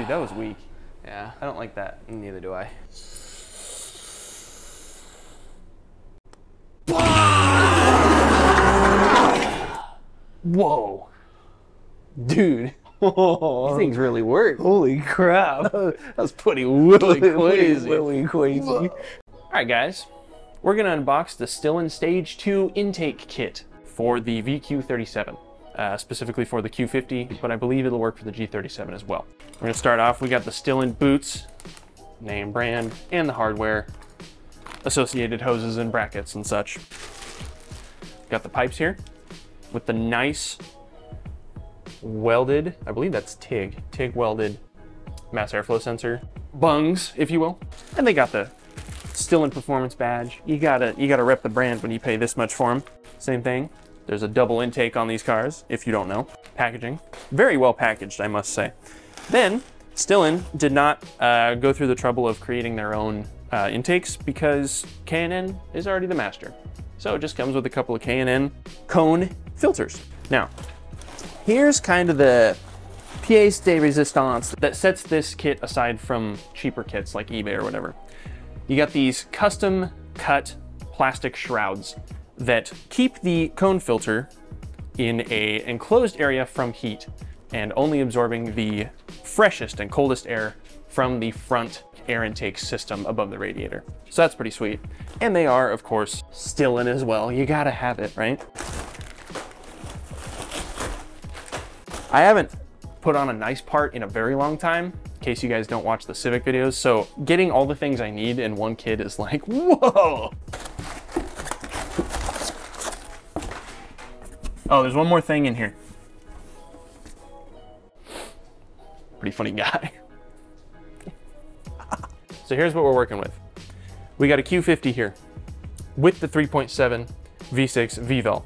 Dude, that was weak. Yeah. I don't like that. Neither do I. Whoa. Dude. These things really work. Holy crap. That was pretty really crazy. Really crazy. All right, guys. We're going to unbox the Stillen Stage 2 intake kit for the VQ37. Specifically for the Q50, but I believe it'll work for the G37 as well. We're going to start off. We got the Stillen boots, name, brand, and the hardware, associated hoses and brackets and such. Got the pipes here with the nice welded, I believe that's TIG welded mass airflow sensor bungs, if you will. And they got the Stillen performance badge. You gotta rep the brand when you pay this much for them. Same thing. There's a double intake on these cars, if you don't know. Packaging, very well packaged, I must say. Then, Stillen did not go through the trouble of creating their own intakes because K&N is already the master. So it just comes with a couple of K&N cone filters. Now, here's kind of the pièce de résistance that sets this kit aside from cheaper kits like eBay or whatever. You got these custom cut plastic shrouds that keep the cone filter in an enclosed area from heat and only absorbing the freshest and coldest air from the front air intake system above the radiator. So that's pretty sweet. And they are, of course, Stillen as well. You gotta have it, right? I haven't put on a nice part in a very long time, in case you guys don't watch the Civic videos. So getting all the things I need in one kit is like, whoa! Oh, there's one more thing in here. Pretty funny guy. So here's what we're working with. We got a Q50 here with the 3.7 V6 VVEL.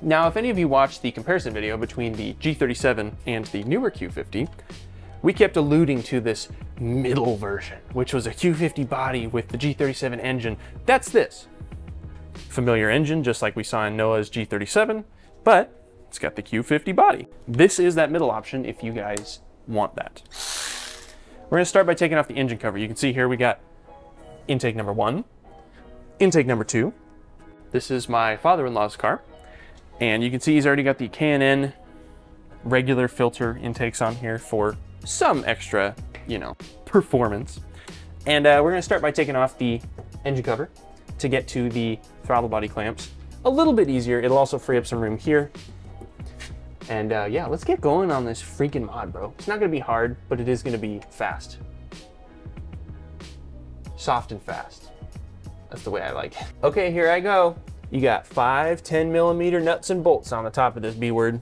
Now, if any of you watched the comparison video between the G37 and the newer Q50, we kept alluding to this middle version, which was a Q50 body with the G37 engine. That's this. Familiar engine, just like we saw in Noah's G37, but it's got the Q50 body. This is that middle option if you guys want that. We're gonna start by taking off the engine cover. You can see here we got intake number 1, intake number 2. This is my father-in-law's car. And you can see he's already got the K&N regular filter intakes on here for some extra, you know, performance. And we're gonna start by taking off the engine cover to get to the throttle body clamps. A little bit easier. It'll also free up some room here. And yeah, let's get going on this freaking mod, bro. It's not gonna be hard, but it is gonna be fast. Soft and fast. That's the way I like it. Okay, here I go. You got 5 10mm nuts and bolts on the top of this B-word.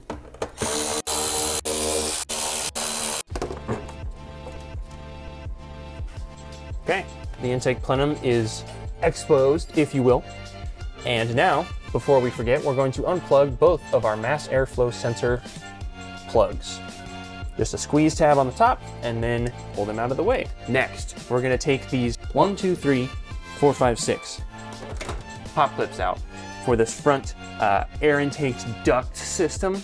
Okay, the intake plenum is exposed, if you will. And now, before we forget, we're going to unplug both of our mass airflow sensor plugs. Just a squeeze tab on the top and then pull them out of the way. Next, we're gonna take these 1, 2, 3, 4, 5, 6 pop clips out for this front air intake duct system.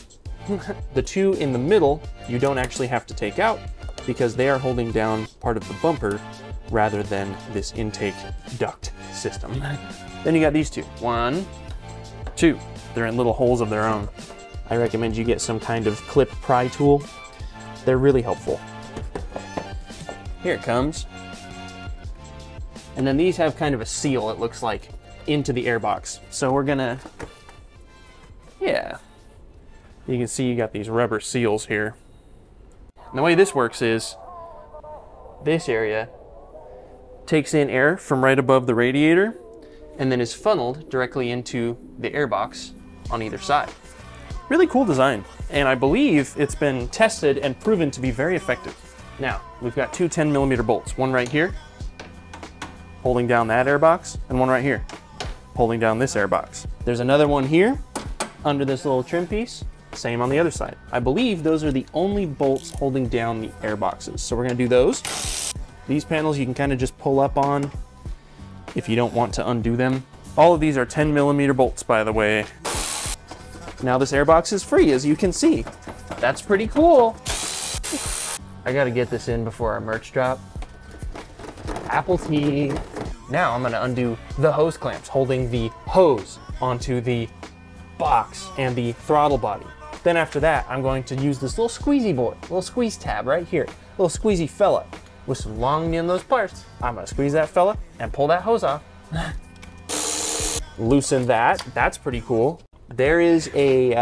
The two in the middle, you don't actually have to take out because they are holding down part of the bumper rather than this intake duct system. Then you got these two, 1, 2. They're in little holes of their own. I recommend you get some kind of clip pry tool. They're really helpful. Here it comes. And then these have kind of a seal, it looks like, into the airbox. So we're gonna, yeah. You can see you got these rubber seals here. And the way this works is, this area takes in air from right above the radiator and then is funneled directly into the airbox on either side. Really cool design. And I believe it's been tested and proven to be very effective. Now, we've got 2 10mm bolts, one right here, holding down that airbox, and one right here, holding down this airbox. There's another one here, under this little trim piece, same on the other side. I believe those are the only bolts holding down the airboxes. So we're gonna do those. These panels you can kind of just pull up on if you don't want to undo them. All of these are 10mm bolts, by the way. Now this airbox is free, as you can see. That's pretty cool. I gotta get this in before our merch drop. Apple tea. Now I'm gonna undo the hose clamps, holding the hose onto the box and the throttle body. Then after that, I'm going to use this little squeezy boy, little squeeze tab right here, little squeezy fella with some long nose pliers. I'm gonna squeeze that fella and pull that hose off. Loosen that, that's pretty cool. There is a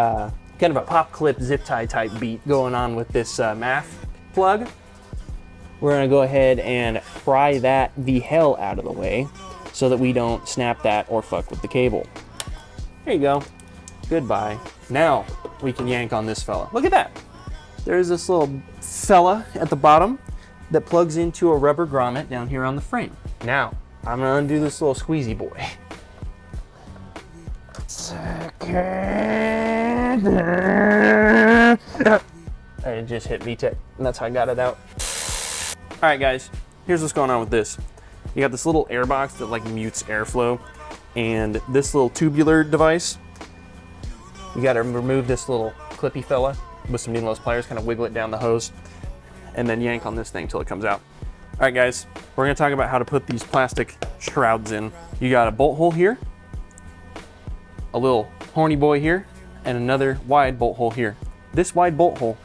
kind of a pop clip zip tie type beat going on with this math plug. We're gonna go ahead and pry that the hell out of the way so that we don't snap that or fuck with the cable. There you go, goodbye. Now we can yank on this fella. Look at that. There's this little fella at the bottom that plugs into a rubber grommet down here on the frame. Now, I'm gonna undo this little squeezy boy. It just hit VTech, and that's how I got it out. All right, guys, here's what's going on with this. You got this little air box that like mutes airflow, and this little tubular device. You gotta remove this little clippy fella with some needle nose pliers, kind of wiggle it down the hose, and then yank on this thing till it comes out. All right, guys, we're gonna talk about how to put these plastic shrouds in. You got a bolt hole here, a little horny boy here, and another wide bolt hole here. This wide bolt hole,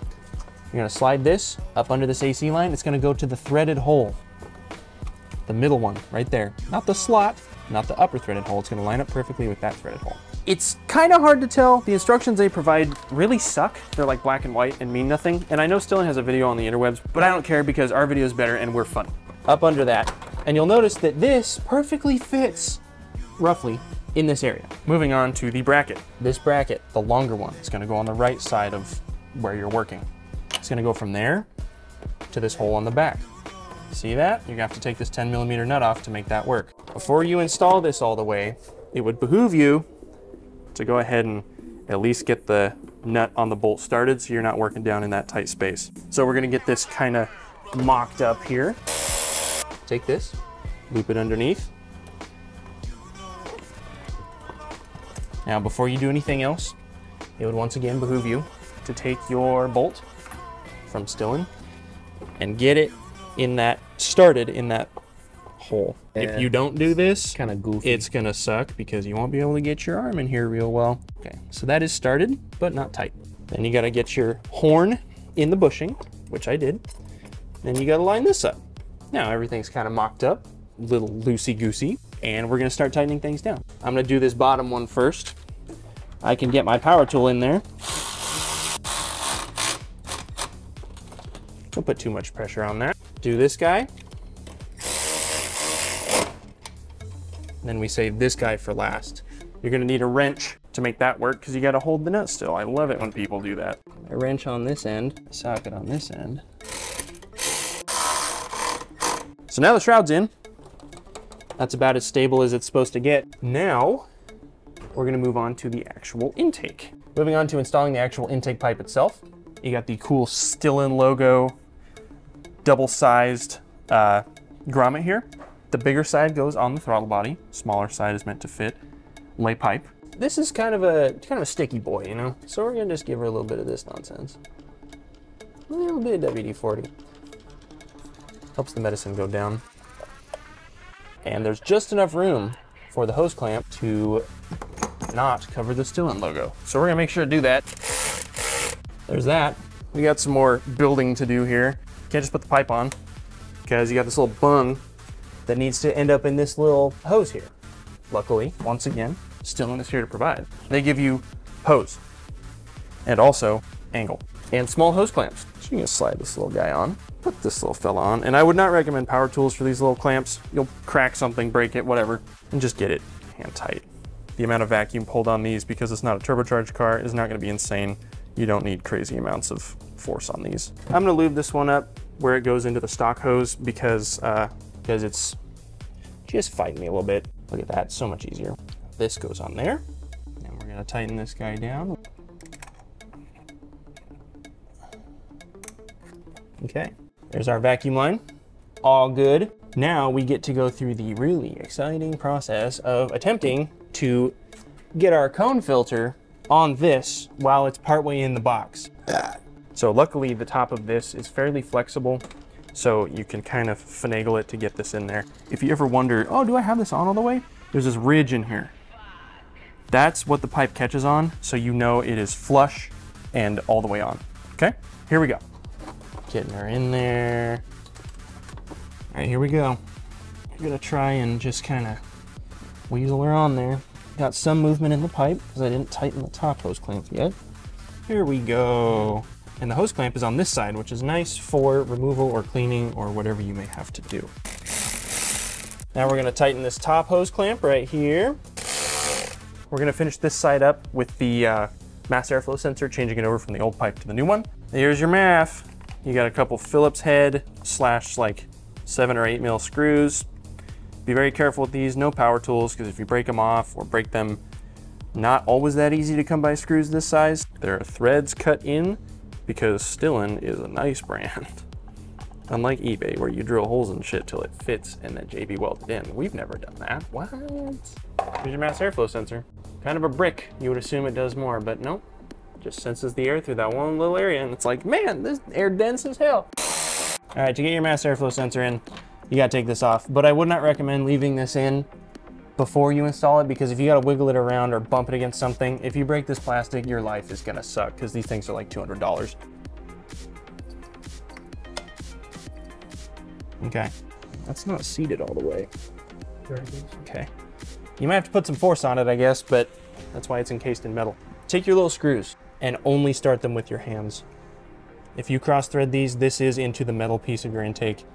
you're gonna slide this up under this AC line. It's gonna go to the threaded hole, the middle one right there. Not the slot, not the upper threaded hole. It's gonna line up perfectly with that threaded hole. It's kind of hard to tell. The instructions they provide really suck. They're like black and white and mean nothing. And I know Stillen has a video on the interwebs, but I don't care because our video is better and we're funny. Up under that. And you'll notice that this perfectly fits, roughly, in this area. Moving on to the bracket. This bracket, the longer one, is gonna go on the right side of where you're working. It's gonna go from there to this hole on the back. See that? You're gonna have to take this 10mm nut off to make that work. Before you install this all the way, it would behoove you to go ahead and at least get the nut on the bolt started so you're not working down in that tight space. So we're gonna get this kind of mocked up here. Take this, loop it underneath. Now before you do anything else, it would once again behoove you to take your bolt from Stillen and get it in that, started in that hole. Yeah. If you don't do this, kind of goofy, it's gonna suck because you won't be able to get your arm in here real well. Okay, so that is started, but not tight. Then you gotta get your horn in the bushing, which I did. Then you gotta line this up. Now everything's kind of mocked up, a little loosey-goosey, and we're gonna start tightening things down. I'm gonna do this bottom one first. I can get my power tool in there. Don't put too much pressure on that. Do this guy. Then we save this guy for last. You're gonna need a wrench to make that work because you gotta hold the nut still. I love it when people do that. A wrench on this end, a socket on this end. So now the shroud's in. That's about as stable as it's supposed to get. Now, we're gonna move on to the actual intake. Moving on to installing the actual intake pipe itself. You got the cool Stillen logo, double-sized grommet here. The bigger side goes on the throttle body. Smaller side is meant to fit lay pipe. This is kind of a sticky boy, you know? So we're gonna just give her a little bit of this nonsense. A little bit of WD-40. Helps the medicine go down. And there's just enough room for the hose clamp to not cover the Stillen logo. So we're gonna make sure to do that. There's that. We got some more building to do here. Can't just put the pipe on because you got this little bung that needs to end up in this little hose here. Luckily, once again, Stillen is here to provide. They give you hose and also angle and small hose clamps. So you can slide this little guy on, put this little fella on, and I would not recommend power tools for these little clamps. You'll crack something, break it, whatever, and just get it hand tight. The amount of vacuum pulled on these, because it's not a turbocharged car, is not gonna be insane. You don't need crazy amounts of force on these. I'm gonna lube this one up where it goes into the stock hose because it's just fighting me a little bit. Look at that, so much easier. This goes on there, and we're gonna tighten this guy down. Okay, there's our vacuum line, all good. Now we get to go through the really exciting process of attempting to get our cone filter on this while it's partway in the box. So luckily the top of this is fairly flexible, so you can kind of finagle it to get this in there. If you ever wonder, oh, do I have this on all the way? There's this ridge in here. That's what the pipe catches on, so you know it is flush and all the way on. Okay, here we go. Getting her in there. All right, here we go. I'm gonna try and just kind of weasel her on there. Got some movement in the pipe because I didn't tighten the top hose clamp yet. Here we go. And the hose clamp is on this side, which is nice for removal or cleaning or whatever you may have to do. Now we're gonna tighten this top hose clamp right here. We're gonna finish this side up with the mass airflow sensor, changing it over from the old pipe to the new one. Here's your math. You got a couple Phillips head / like 7 or 8 mil screws. Be very careful with these, no power tools, because if you break them off or break them, not always that easy to come by screws this size. There are threads cut in because Stillen is a nice brand. Unlike eBay, where you drill holes and shit till it fits and then JB welded in. We've never done that. What? Here's your mass airflow sensor. Kind of a brick. You would assume it does more, but nope. Just senses the air through that one little area, and it's like, man, this air dense as hell. All right, to get your mass airflow sensor in, you gotta take this off. But I would not recommend leaving this in before you install it, because if you gotta wiggle it around or bump it against something, if you break this plastic, your life is gonna suck, because these things are like $200. Okay, that's not seated all the way. Okay. You might have to put some force on it, I guess, but that's why it's encased in metal. Take your little screws and only start them with your hands. If you cross thread these, this is into the metal piece of your intake.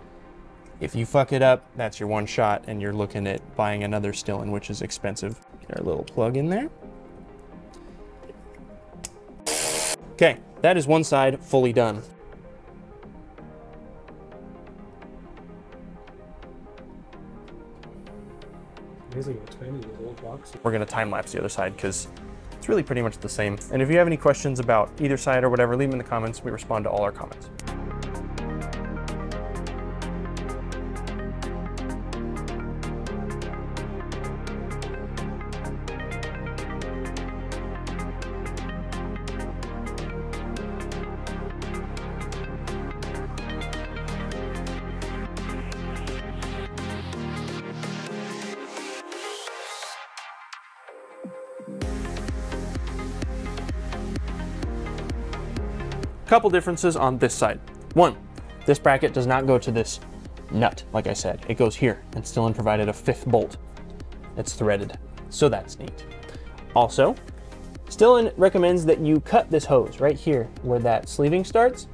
If you fuck it up, that's your one shot and you're looking at buying another Stillen, which is expensive. Get our little plug in there. Okay, that is one side fully done. We're gonna time lapse the other side because it's really pretty much the same. And if you have any questions about either side or whatever, leave them in the comments. We respond to all our comments. Couple differences on this side. One, this bracket does not go to this nut, like I said. It goes here, and Stillen provided a 5th bolt. It's threaded, so that's neat. Also, Stillen recommends that you cut this hose right here where that sleeving starts.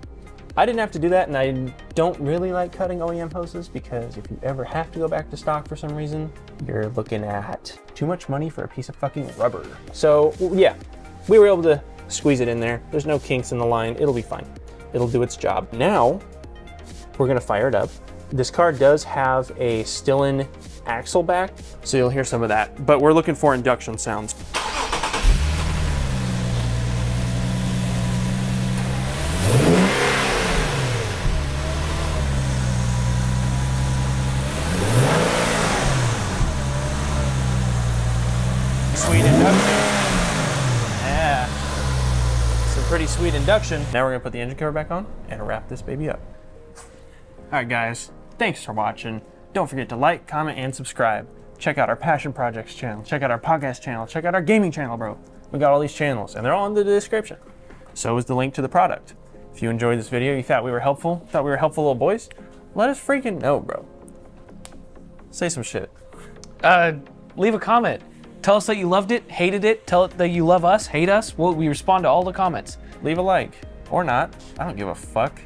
I didn't have to do that, and I don't really like cutting OEM hoses because if you ever have to go back to stock for some reason, you're looking at too much money for a piece of fucking rubber. So yeah, we were able to squeeze it in there. There's no kinks in the line. It'll be fine. It'll do its job. Now, we're gonna fire it up. This car does have a Stillen axle back, so you'll hear some of that, but we're looking for induction sounds. Sweet induction. Yeah. Pretty sweet induction. Now we're gonna put the engine cover back on and wrap this baby up. All right, guys, thanks for watching. Don't forget to like, comment, and subscribe. Check out our Passion Projects channel. Check out our podcast channel. Check out our gaming channel, bro. We got all these channels, and they're all in the description. So is the link to the product. If you enjoyed this video, you thought we were helpful, little boys, let us freaking know, bro. Say some shit. Leave a comment. Tell us that you loved it, hated it. Tell it that you love us, hate us. We respond to all the comments. Leave a like. Or not. I don't give a fuck.